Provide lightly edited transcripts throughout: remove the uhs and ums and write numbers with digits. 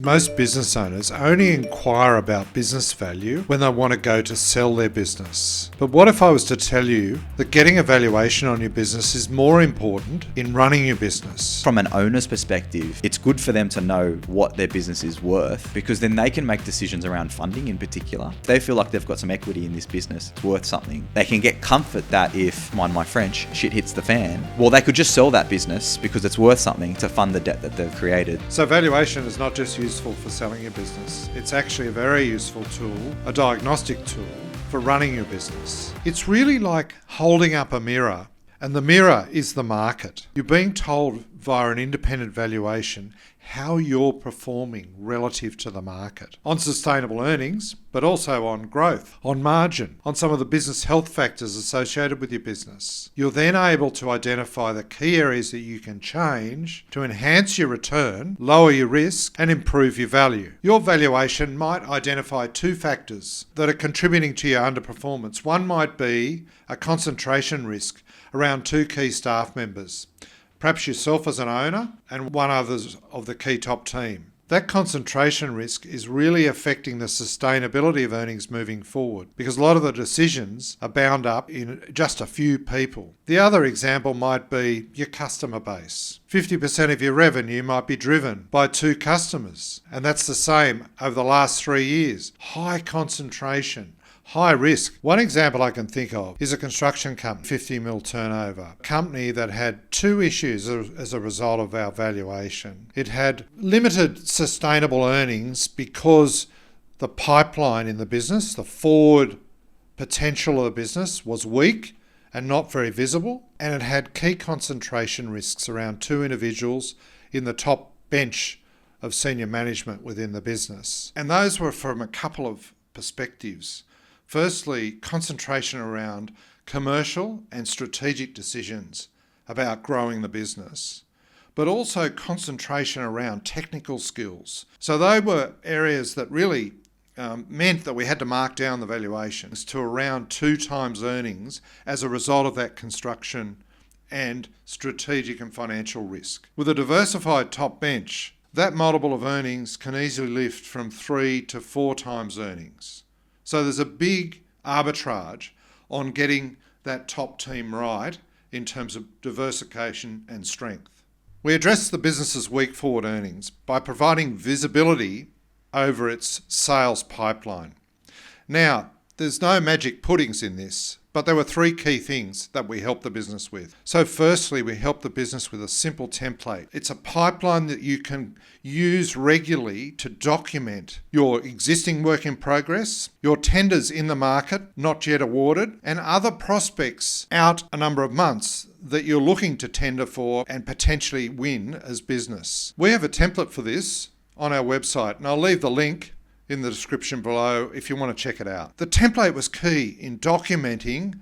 Most business owners only inquire about business value when they want to go to sell their business. But what if I was to tell you that getting a valuation on your business is more important in running your business? From an owner's perspective, it's good for them to know what their business is worth, because then they can make decisions around funding in particular. If they feel like they've got some equity in this business, it's worth something. They can get comfort that if, mind my French, shit hits the fan, well, they could just sell that business because it's worth something to fund the debt that they've created. So valuation is not just useful for selling your business. It's actually a very useful tool, a diagnostic tool for running your business. It's really like holding up a mirror, and the mirror is the market. You're being told via an independent valuation how you're performing relative to the market on sustainable earnings, but also on growth, on margin, on some of the business health factors associated with your business. You're then able to identify the key areas that you can change to enhance your return, lower your risk, and improve your value. Your valuation might identify two factors that are contributing to your underperformance. One might be a concentration risk around two key staff members, perhaps yourself as an owner and one others of the key top team. That concentration risk is really affecting the sustainability of earnings moving forward, because a lot of the decisions are bound up in just a few people. The other example might be your customer base. 50% of your revenue might be driven by two customers, and that's the same over the last 3 years. High concentration. High risk. One example I can think of is a construction company, 50 mil turnover, a company that had two issues as a result of our valuation. It had limited sustainable earnings because the pipeline in the business, the forward potential of the business was weak and not very visible, and it had key concentration risks around two individuals in the top bench of senior management within the business. And those were from a couple of perspectives. Firstly, concentration around commercial and strategic decisions about growing the business, but also concentration around technical skills. So they were areas that really meant that we had to mark down the valuations to around 2 times earnings as a result of that construction and strategic and financial risk. With a diversified top bench, that multiple of earnings can easily lift from 3 to 4 times earnings. So there's a big arbitrage on getting that top team right in terms of diversification and strength. We address the business's weak forward earnings by providing visibility over its sales pipeline. Now, there's no magic puddings in this, but there were 3 key things that we helped the business with. So firstly, we helped the business with a simple template. It's a pipeline that you can use regularly to document your existing work in progress, your tenders in the market, not yet awarded, and other prospects out a number of months that you're looking to tender for and potentially win as business. We have a template for this on our website, and I'll leave the link in the description below if you want to check it out. The template was key in documenting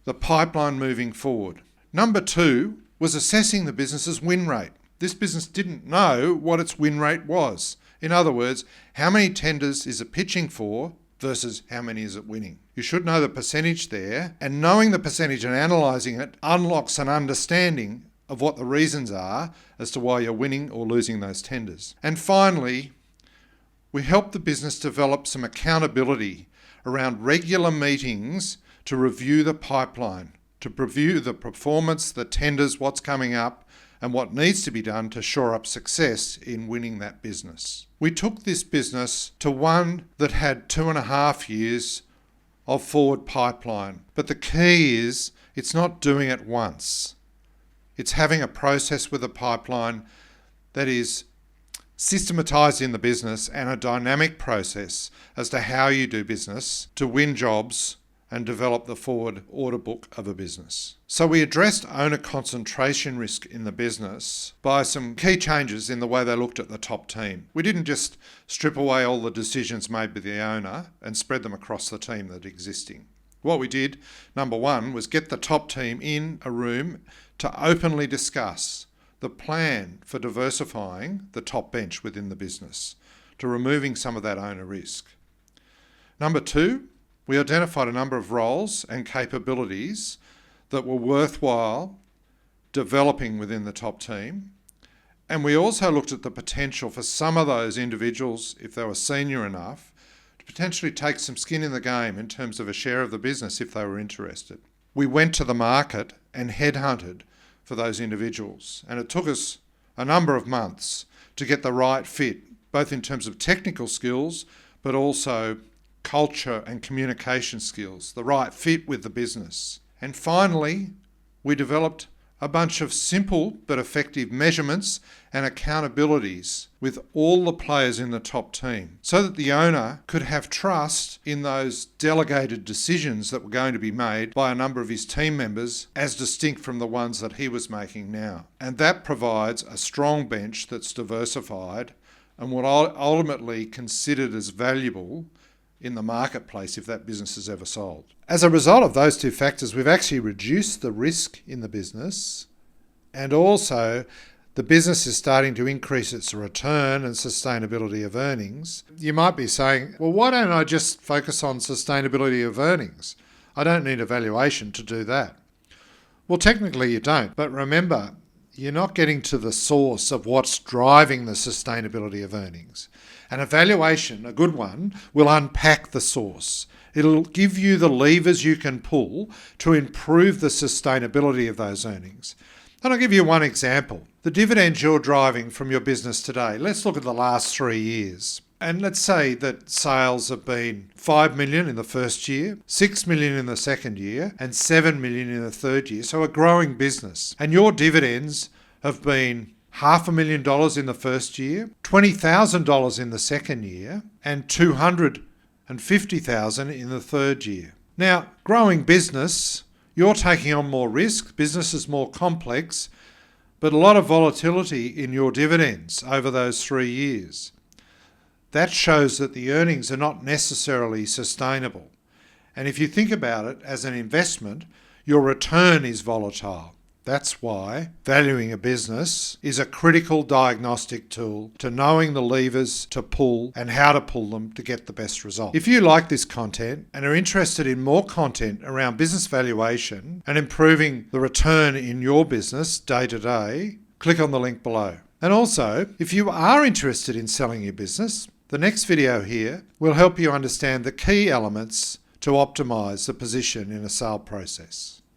the pipeline moving forward. Number 2 was assessing the business's win rate. This business didn't know what its win rate was. In other words, how many tenders is it pitching for versus how many is it winning? You should know the percentage there, and knowing the percentage and analysing it unlocks an understanding of what the reasons are as to why you're winning or losing those tenders. And finally, we help the business develop some accountability around regular meetings to review the pipeline, to review the performance, the tenders, what's coming up, and what needs to be done to shore up success in winning that business. We took this business to one that had 2.5 years of forward pipeline. But the key is it's not doing it once. It's having a process with a pipeline that is systematised in the business and a dynamic process as to how you do business to win jobs and develop the forward order book of a business. So we addressed owner concentration risk in the business by some key changes in the way they looked at the top team. We didn't just strip away all the decisions made by the owner and spread them across the team that existing. What we did, number 1, was get the top team in a room to openly discuss the plan for diversifying the top bench within the business, to removing some of that owner risk. Number 2, we identified a number of roles and capabilities that were worthwhile developing within the top team, And we also looked at the potential for some of those individuals, if they were senior enough, to potentially take some skin in the game in terms of a share of the business if they were interested. We went to the market and headhunted for those individuals. And it took us a number of months to get the right fit, both in terms of technical skills, but also culture and communication skills, the right fit with the business. And finally, we developed a bunch of simple but effective measurements and accountabilities with all the players in the top team so that the owner could have trust in those delegated decisions that were going to be made by a number of his team members as distinct from the ones that he was making now. And that provides a strong bench that's diversified and what ultimately considered as valuable in the marketplace if that business is ever sold. As a result of those two factors, we've actually reduced the risk in the business, and also the business is starting to increase its return and sustainability of earnings. You might be saying, well, why don't I just focus on sustainability of earnings? I don't need a valuation to do that. Well, technically you don't, but remember, you're not getting to the source of what's driving the sustainability of earnings. An evaluation, a good one, will unpack the source. It'll give you the levers you can pull to improve the sustainability of those earnings. And I'll give you one example. The dividends you're driving from your business today. Let's look at the last 3 years. And let's say that sales have been 5 million in the first year, 6 million in the second year, and 7 million in the third year. So a growing business. And your dividends have been $500,000 in the first year, $20,000 in the second year, and $250,000 in the third year. Now, growing business, you're taking on more risk, business is more complex, but a lot of volatility in your dividends over those 3 years. That shows that the earnings are not necessarily sustainable. And if you think about it as an investment, your return is volatile. That's why valuing a business is a critical diagnostic tool to knowing the levers to pull and how to pull them to get the best result. If you like this content and are interested in more content around business valuation and improving the return in your business day to day, click on the link below. And also, if you are interested in selling your business, the next video here will help you understand the key elements to optimize the position in a sale process.